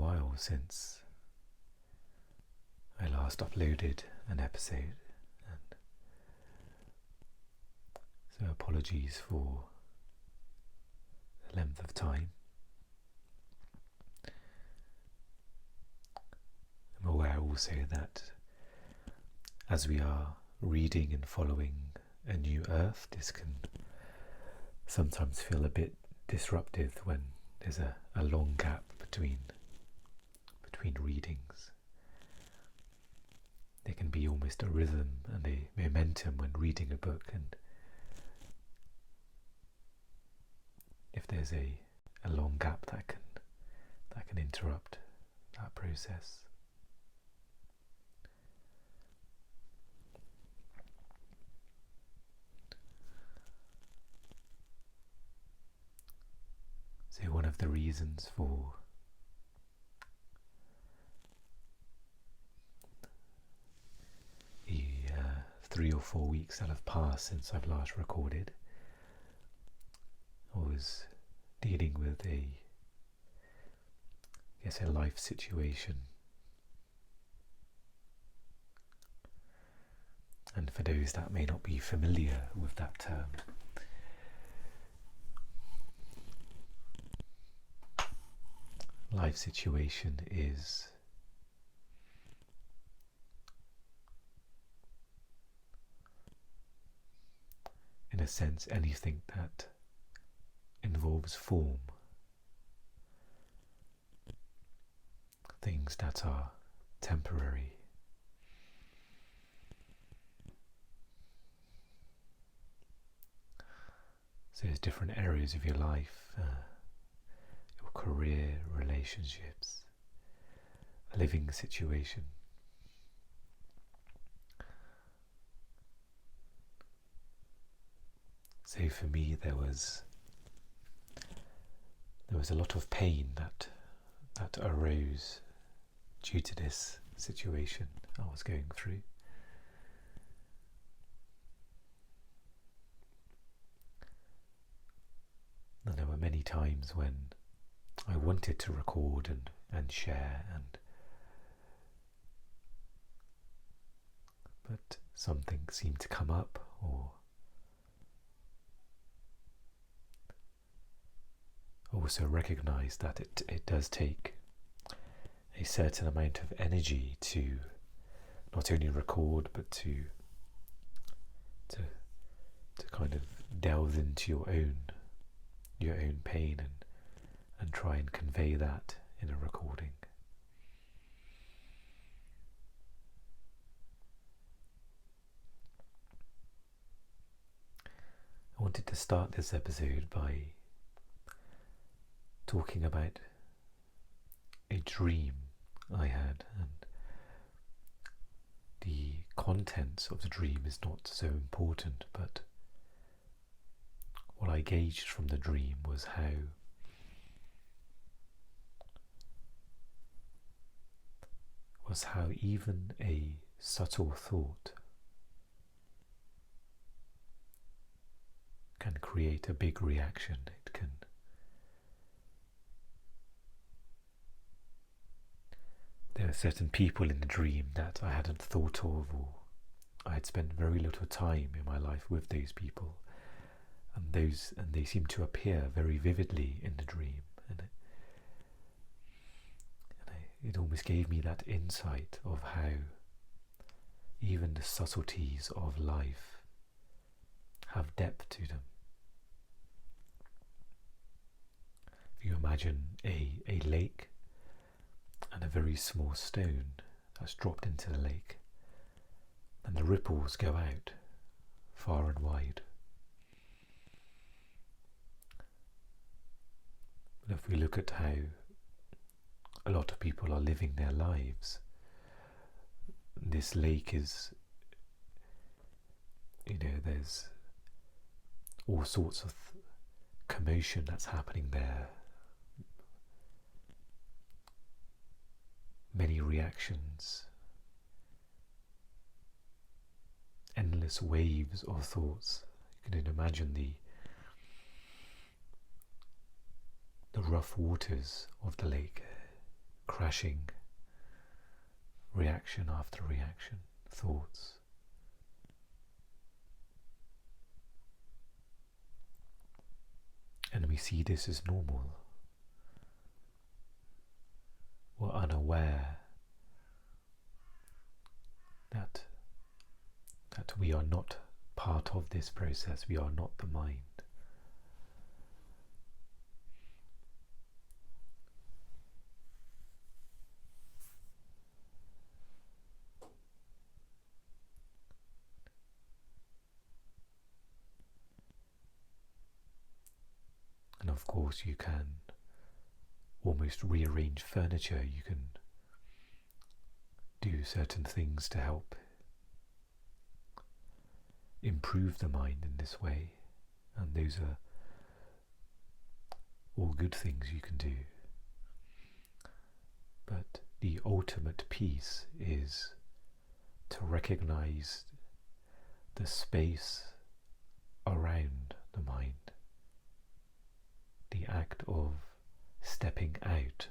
while since I last uploaded an episode, and so apologies for the length of time. I'm aware also that as we are reading and following A New Earth, this can sometimes feel a bit disruptive when there's a long gap between readings. There can be almost a rhythm and a momentum when reading a book, and if there's a long gap that can interrupt that process. So one of the reasons for the 3 or 4 weeks that have passed since I've last recorded, I was dealing with a life situation. And for those that may not be familiar with that term, life situation is in a sense anything that involves form, things that are temporary. So there's different areas of your life, your career, relationships, a living situation. So for me there was a lot of pain that arose due to this situation I was going through. And there were many times when I wanted to record and share, but something seemed to come up, or also recognize that it does take a certain amount of energy to not only record but to kind of delve into your own pain and try and convey that in a recording. I wanted to start this episode by talking about a dream I had, and the contents of the dream is not so important, but what I gauged from the dream was how even a subtle thought can create a big reaction. There are certain people in the dream that I hadn't thought of, or I had spent very little time in my life with those people, and they seem to appear very vividly in the dream, and it almost gave me that insight of how even the subtleties of life have depth to them. If you imagine a lake and a very small stone that's dropped into the lake, and the ripples go out far and wide. But if we look at how a lot of people are living their lives, this lake is, there's all sorts of commotion that's happening there, many reactions, endless waves of thoughts. You can imagine the rough waters of the lake, crashing, reaction after reaction, thoughts. And we see this as normal. We're unaware that we are not part of this process, we are not the mind. And of course you can almost rearrange furniture, you can do certain things to help improve the mind in this way, and those are all good things you can do. But the ultimate piece is to recognize the space around the mind, the act of stepping out.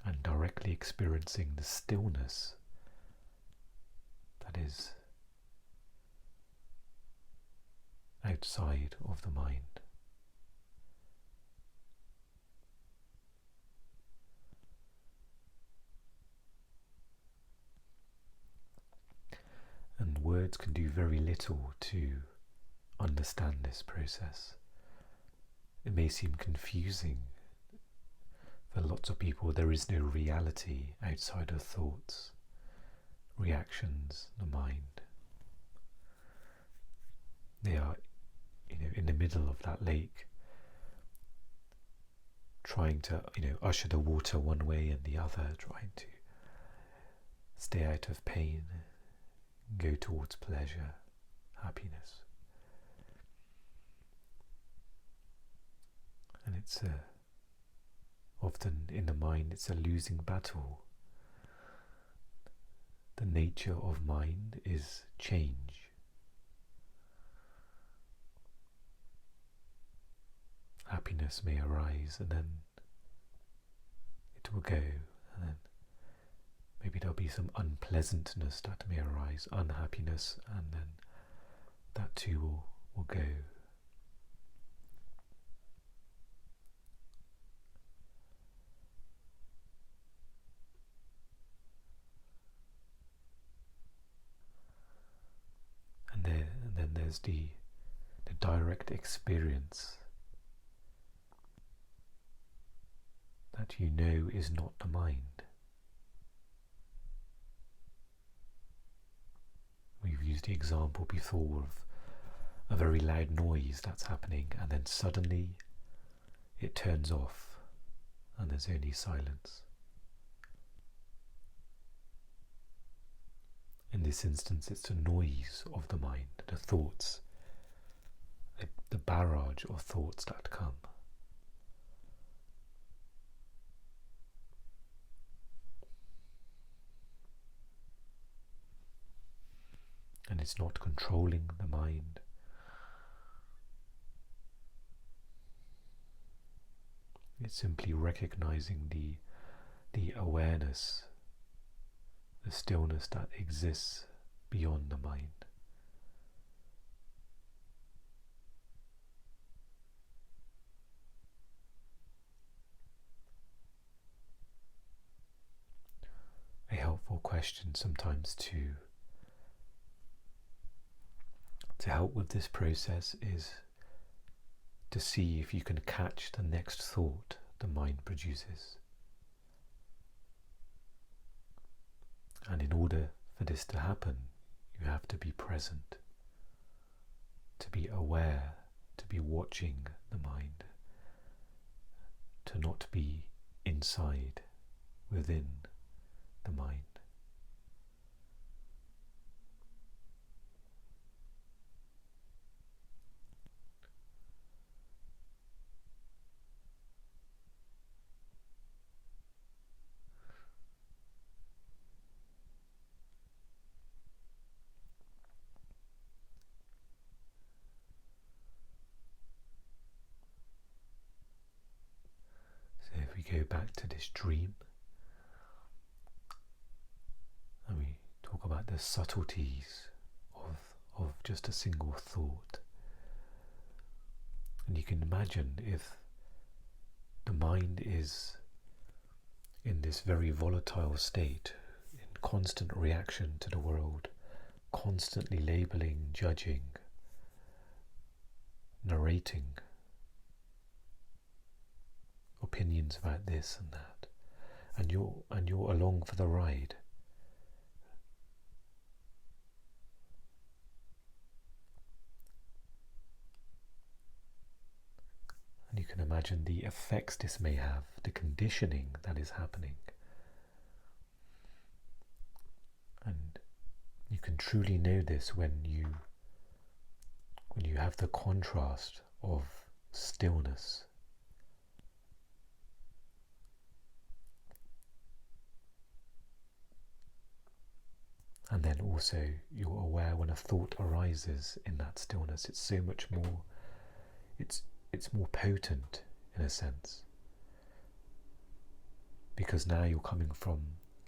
And directly experiencing the stillness that is outside of the mind. And words can do very little to understand this process. It may seem confusing. For lots of people, there is no reality outside of thoughts, reactions, the mind. They are, in the middle of that lake, trying to, usher the water one way and the other, trying to stay out of pain, go towards pleasure, happiness. And it's often in the mind, it's a losing battle. The nature of mind is change. Happiness may arise and then it will go, and then maybe there'll be some unpleasantness that may arise, unhappiness, and then that too will go. And then there's the direct experience that is not the mind. We've used the example before of a very loud noise that's happening, and then suddenly it turns off and there's only silence. In this instance, it's the noise of the mind, the thoughts, the barrage of thoughts that come. And it's not controlling the mind. It's simply recognizing the awareness, the stillness that exists beyond the mind. A helpful question sometimes to help with this process is to see if you can catch the next thought the mind produces. And in order for this to happen, you have to be present, to be aware, to be watching the mind, to not be inside, within the mind. back to this dream, and we talk about the subtleties of just a single thought. And you can imagine if the mind is in this very volatile state, in constant reaction to the world, constantly labeling, judging, narrating opinions about this and that, and you're along for the ride. And you can imagine the effects this may have, the conditioning that is happening. And you can truly know this when you have the contrast of stillness. And then also you're aware when a thought arises in that stillness. It's so much more, it's more potent in a sense. Because now you're coming from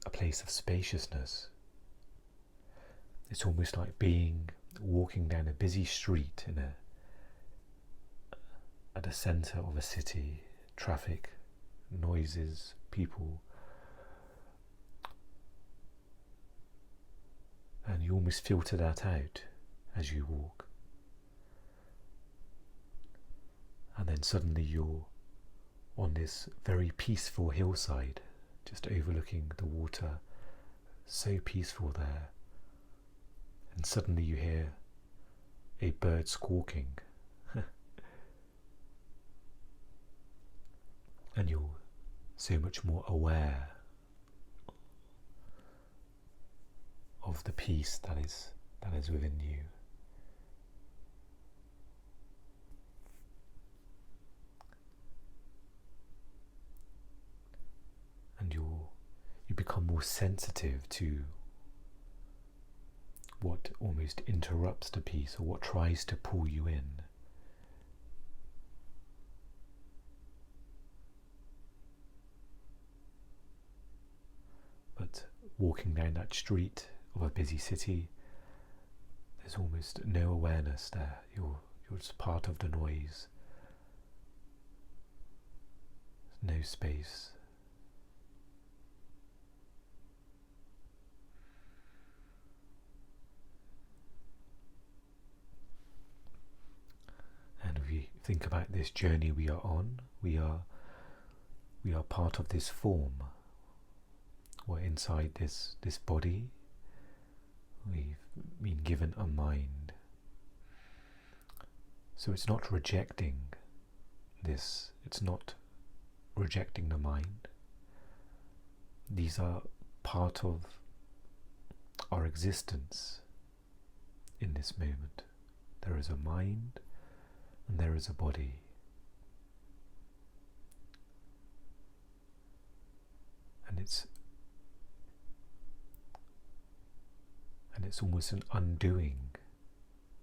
a place of spaciousness. It's almost like walking down a busy street at the centre of a city, traffic, noises, people. And you almost filter that out as you walk. And then suddenly you're on this very peaceful hillside, just overlooking the water, so peaceful there. And suddenly you hear a bird squawking. And you're so much more aware of the peace that is within you. And you become more sensitive to what almost interrupts the peace, or what tries to pull you in. But walking down that street of a busy city, there's almost no awareness there. You're just part of the noise. There's no space. And if we think about this journey we are on, we are part of this form. We're inside this body. We've been given a mind. So it's not rejecting this, it's not rejecting the mind. These are part of our existence in this moment. There is a mind and there is a body. And it's almost an undoing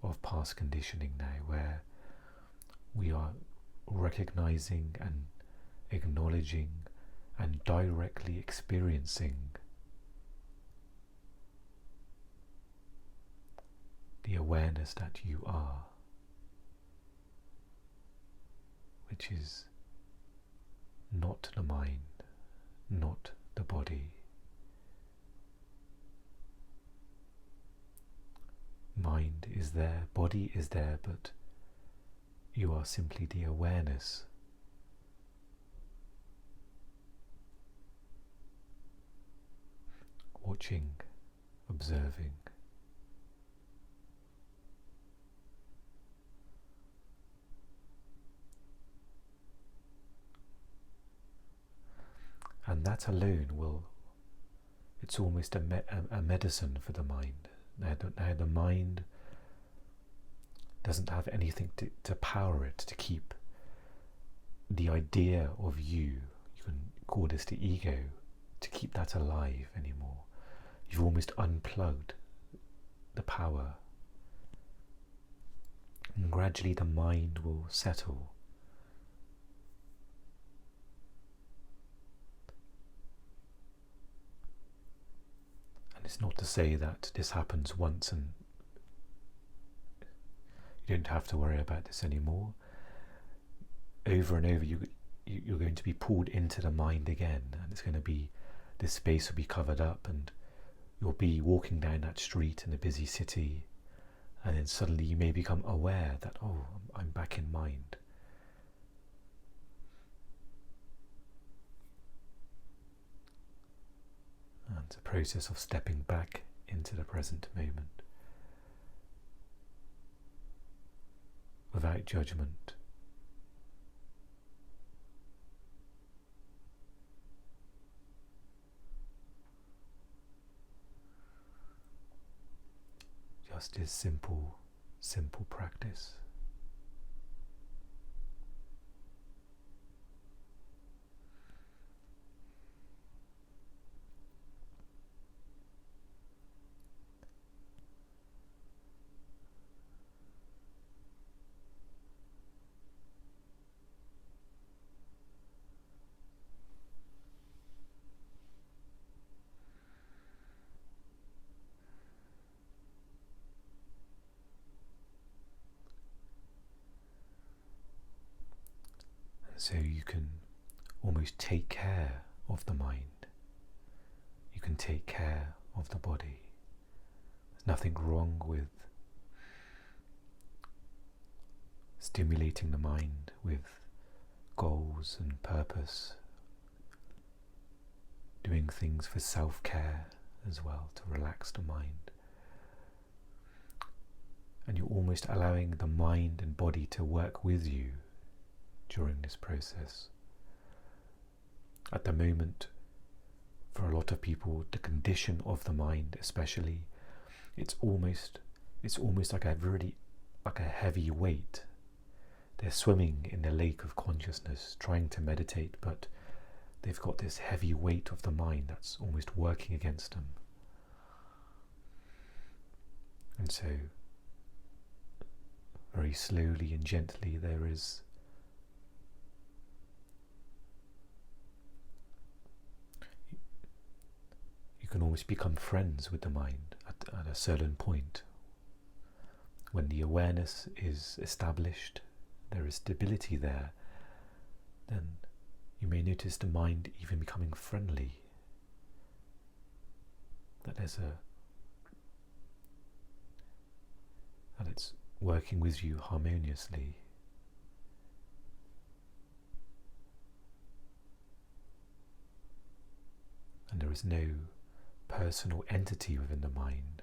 of past conditioning now, where we are recognizing and acknowledging and directly experiencing the awareness that you are, which is not the mind, not the body. Mind is there, body is there, but you are simply the awareness. Watching, observing. And that alone it's almost a medicine for the mind. Now the mind doesn't have anything to power it, to keep the idea of you can call this the ego, to keep that alive anymore. You've almost unplugged the power. And gradually the mind will settle. It's not to say that this happens once and you don't have to worry about this anymore. Over and over, you're going to be pulled into the mind again, and it's going to be, this space will be covered up, and you'll be walking down that street in a busy city, and then suddenly you may become aware that, oh, I'm back in mind. And it's a process of stepping back into the present moment without judgment. Just this simple practice. So you can almost take care of the mind. You can take care of the body. There's nothing wrong with stimulating the mind with goals and purpose, doing things for self-care as well, to relax the mind. And you're almost allowing the mind and body to work with you during this process. At the moment, for a lot of people, the condition of the mind especially, it's almost like a heavy weight. They're swimming in the lake of consciousness, trying to meditate, but they've got this heavy weight of the mind that's almost working against them. And so, very slowly and gently, you can almost become friends with the mind at a certain point. When the awareness is established, there is stability there, then you may notice the mind even becoming friendly. That it's working with you harmoniously. And there is no personal entity within the mind.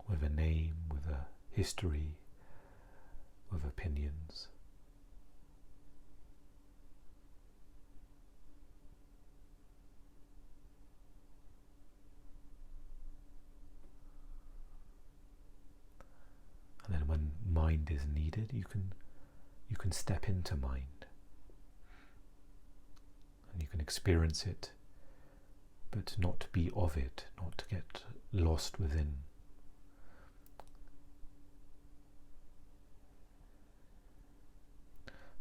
With a name, with a history, with opinions. And then when mind is needed, you can step into mind. And you can experience it, but not be of it, not to get lost within.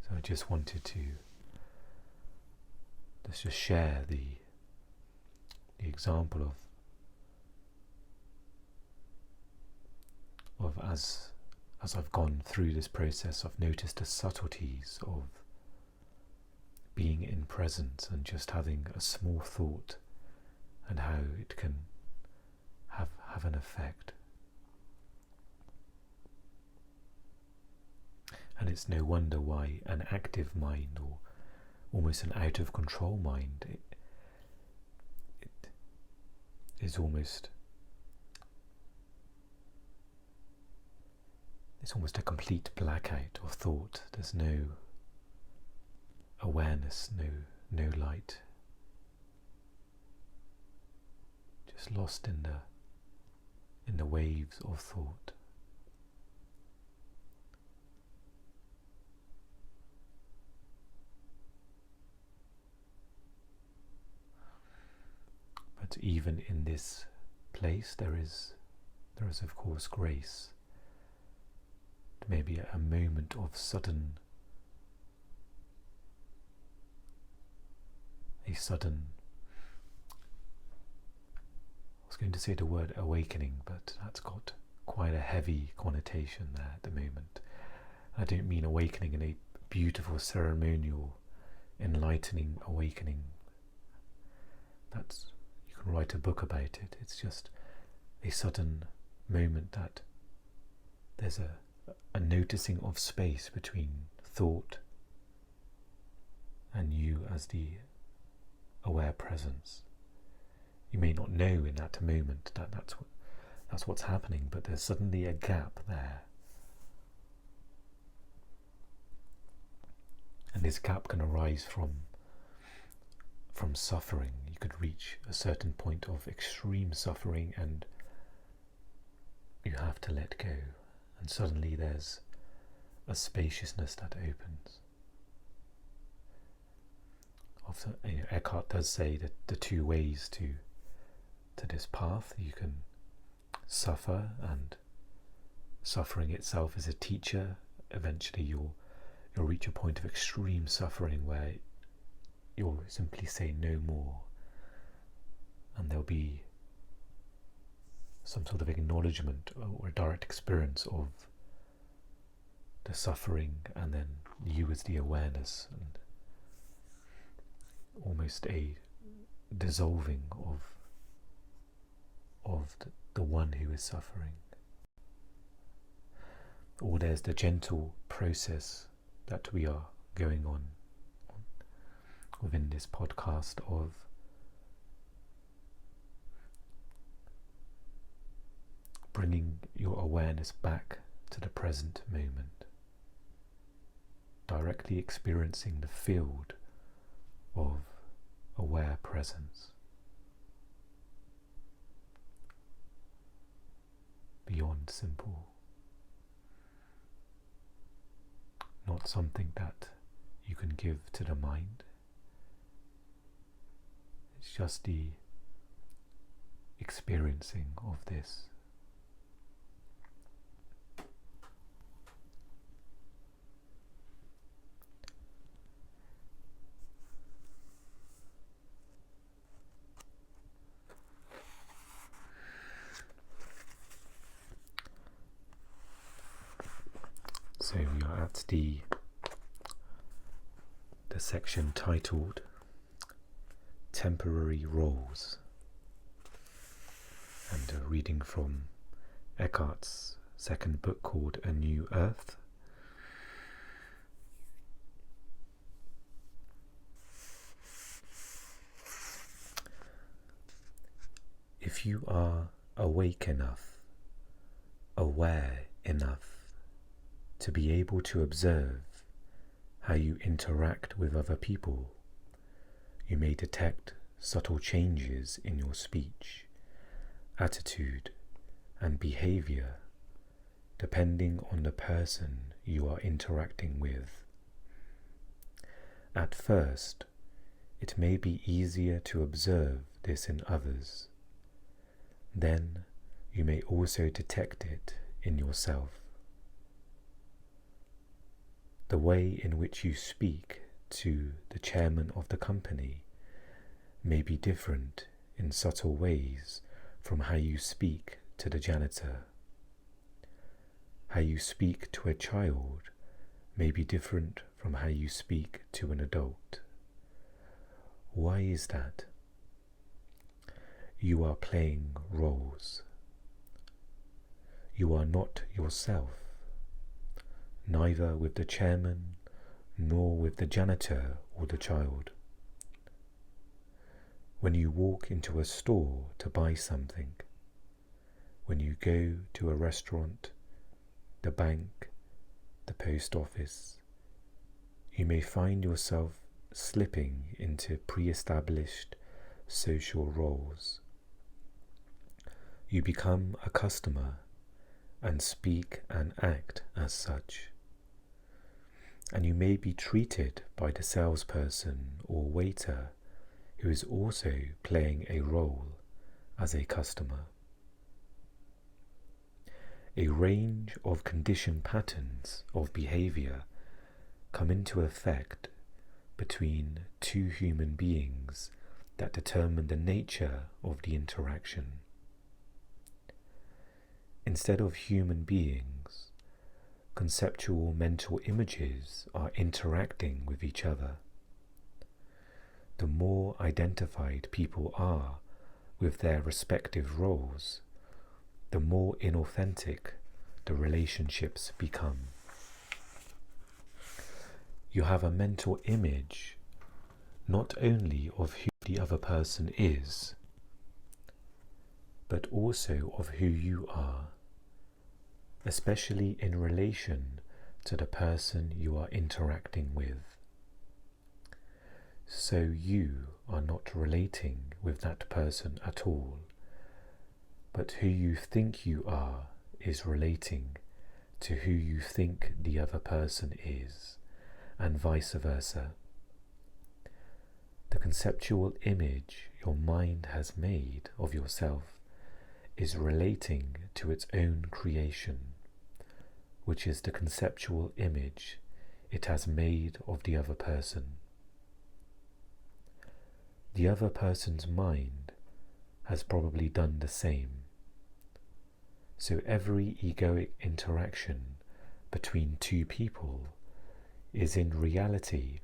So I just wanted to just share the example of as I've gone through this process, I've noticed the subtleties of being in presence and just having a small thought, and how it can have an effect. And it's no wonder why an active mind, or almost an out of control mind, it is almost, it's almost a complete blackout of thought. There's no awareness, no light, just lost in the waves of thought. But even in this place, there is of course grace. Maybe a moment of sudden a sudden, I was going to say the word awakening, but that's got quite a heavy connotation there at the moment. I don't mean awakening in a beautiful ceremonial, enlightening awakening. You can write a book about it. It's just a sudden moment that there's a noticing of space between thought and you as the aware presence. You may not know in that moment that that's what's happening, but there's suddenly a gap there. And this gap can arise from suffering. You could reach a certain point of extreme suffering and you have to let go. And suddenly there's a spaciousness that opens. Often, Eckhart does say that the two ways to this path, you can suffer, and suffering itself is a teacher. Eventually you'll reach a point of extreme suffering where you'll simply say no more, and there'll be some sort of acknowledgement or a direct experience of the suffering, and then you as the awareness, and almost a dissolving of the one who is suffering. Or there's the gentle process that we are going on within this podcast of bringing your awareness back to the present moment, directly experiencing the field of aware presence, beyond simple, not something that you can give to the mind. It's just the experiencing of this. So we are at the section titled Temporary Roles, and reading from Eckhart's second book called A New Earth. If you are awake enough, aware enough, to be able to observe how you interact with other people, you may detect subtle changes in your speech, attitude, and behavior depending on the person you are interacting with. At first, it may be easier to observe this in others. Then you may also detect it in yourself. The way in which you speak to the chairman of the company may be different in subtle ways from how you speak to the janitor. How you speak to a child may be different from how you speak to an adult. Why is that? You are playing roles. You are not yourself, neither with the chairman nor with the janitor or the child. When you walk into a store to buy something, when you go to a restaurant, the bank, the post office, you may find yourself slipping into pre-established social roles. You become a customer and speak and act as such. And you may be treated by the salesperson or waiter who is also playing a role as a customer. A range of conditioned patterns of behavior come into effect between two human beings that determine the nature of the interaction. Instead of human beings, conceptual mental images are interacting with each other. The more identified people are with their respective roles, the more inauthentic the relationships become. You have a mental image not only of who the other person is, but also of who you are, especially in relation to the person you are interacting with. So you are not relating with that person at all, but who you think you are is relating to who you think the other person is, and vice versa. The conceptual image your mind has made of yourself is relating to its own creation, which is the conceptual image it has made of the other person. The other person's mind has probably done the same. So every egoic interaction between two people is in reality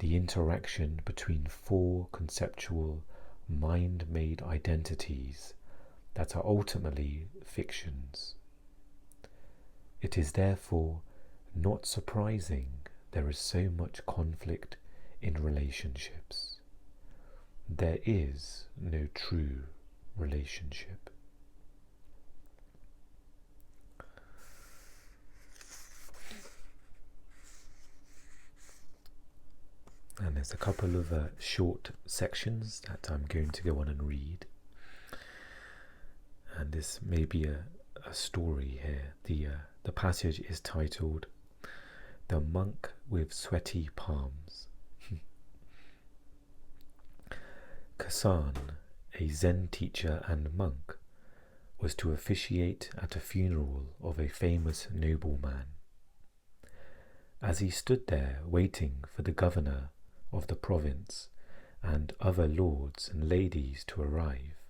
the interaction between four conceptual mind-made identities that are ultimately fictions. It is therefore not surprising there is so much conflict in relationships. There is no true relationship. And there's a couple of short sections that I'm going to go on and read. And this may be a story here. The passage is titled, "The Monk with Sweaty Palms." Kasan, a Zen teacher and monk, was to officiate at a funeral of a famous nobleman. As he stood there waiting for the governor of the province and other lords and ladies to arrive,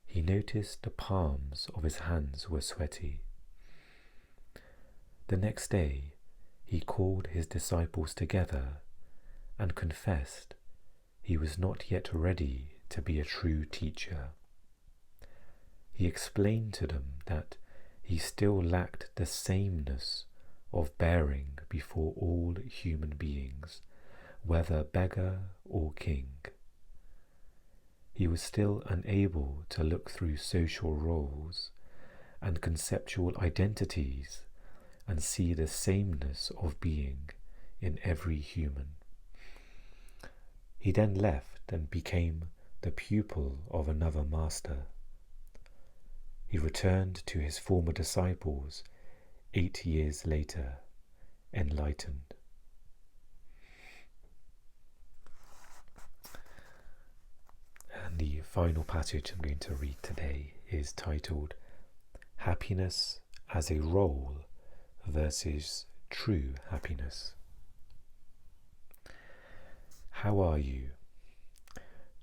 he noticed the palms of his hands were sweaty. The next day he called his disciples together and confessed he was not yet ready to be a true teacher. He explained to them that he still lacked the sameness of bearing before all human beings, whether beggar or king. He was still unable to look through social roles and conceptual identities and see the sameness of being in every human. He then left and became the pupil of another master. He returned to his former disciples 8 years later, enlightened. And the final passage I'm going to read today is titled, "Happiness as a Role versus True Happiness." How are you?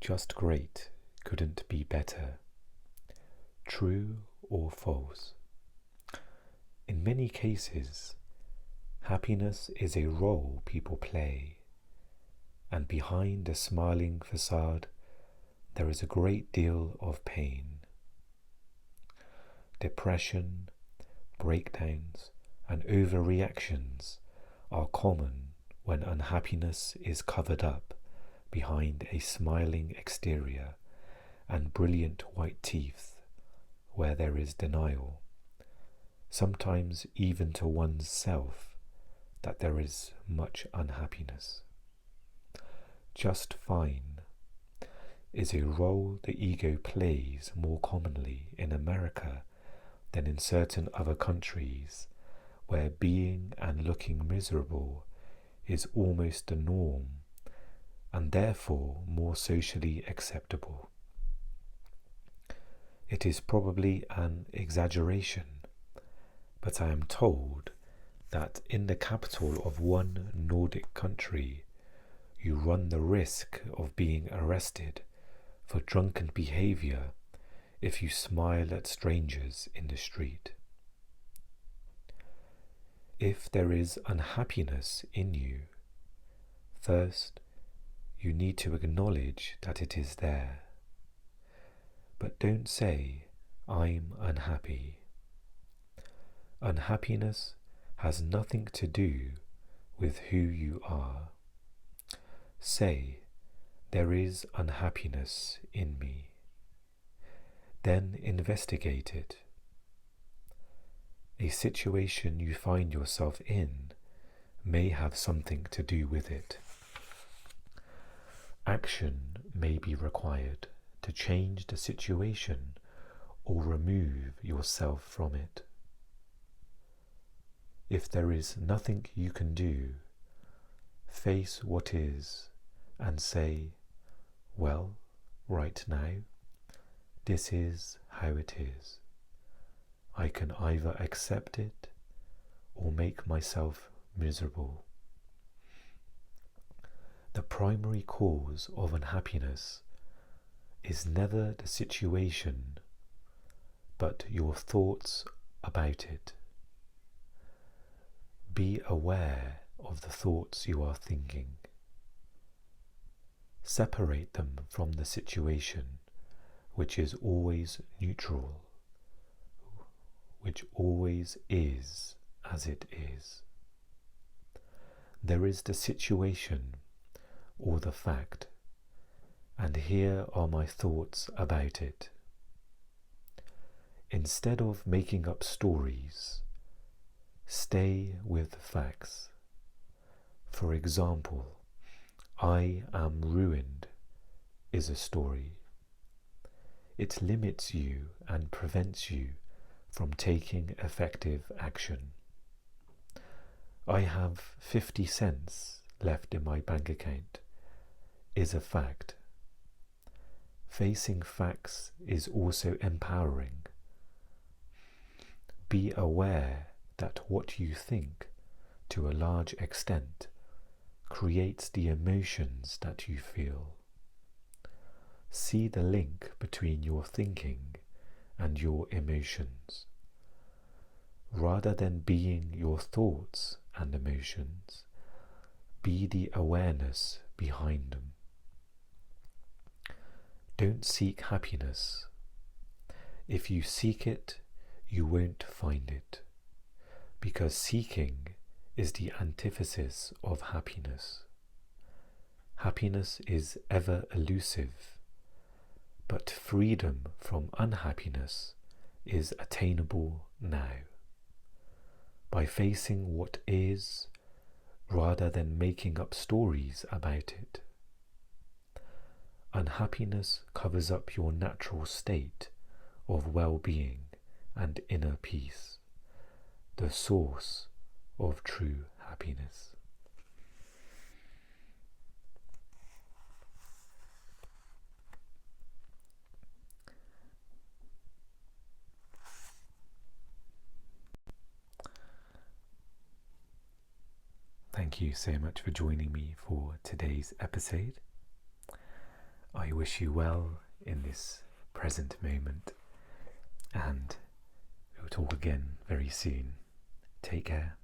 Just great, couldn't be better. True or false? In many cases, happiness is a role people play, and behind a smiling facade there is a great deal of pain. Depression, breakdowns, and overreactions are common when unhappiness is covered up behind a smiling exterior and brilliant white teeth where there is denial, sometimes even to one's self, that there is much unhappiness. Just fine is a role the ego plays more commonly in America than in certain other countries where being and looking miserable is almost the norm and therefore more socially acceptable. It is probably an exaggeration, but I am told that in the capital of one Nordic country, you run the risk of being arrested for drunken behavior if you smile at strangers in the street. If there is unhappiness in you, first you need to acknowledge that it is there. But don't say, "I'm unhappy." Unhappiness has nothing to do with who you are. Say, "There is unhappiness in me." Then investigate it. A situation you find yourself in may have something to do with it. Action may be required to change the situation or remove yourself from it. If there is nothing you can do, face what is and say, "Well, right now, this is how it is. I can either accept it or make myself miserable." The primary cause of unhappiness is never the situation, but your thoughts about it. Be aware of the thoughts you are thinking. Separate them from the situation, which is always neutral, which always is as it is. There is the situation or the fact, and here are my thoughts about it. Instead of making up stories, stay with the facts. For example, "I am ruined" is a story. It limits you and prevents you from taking effective action. "I have 50 cents left in my bank account" is a fact. Facing facts is also empowering. Be aware that what you think, to a large extent, creates the emotions that you feel. See the link between your thinking and your emotions. Rather than being your thoughts and emotions, be the awareness behind them. Don't seek happiness. If you seek it, you won't find it, because seeking is the antithesis of happiness. Happiness is ever elusive, but freedom from unhappiness is attainable now. By facing what is, rather than making up stories about it. Unhappiness covers up your natural state of well-being and inner peace, the source of true happiness. Thank you so much for joining me for today's episode. I wish you well in this present moment, and we'll talk again very soon. Take care.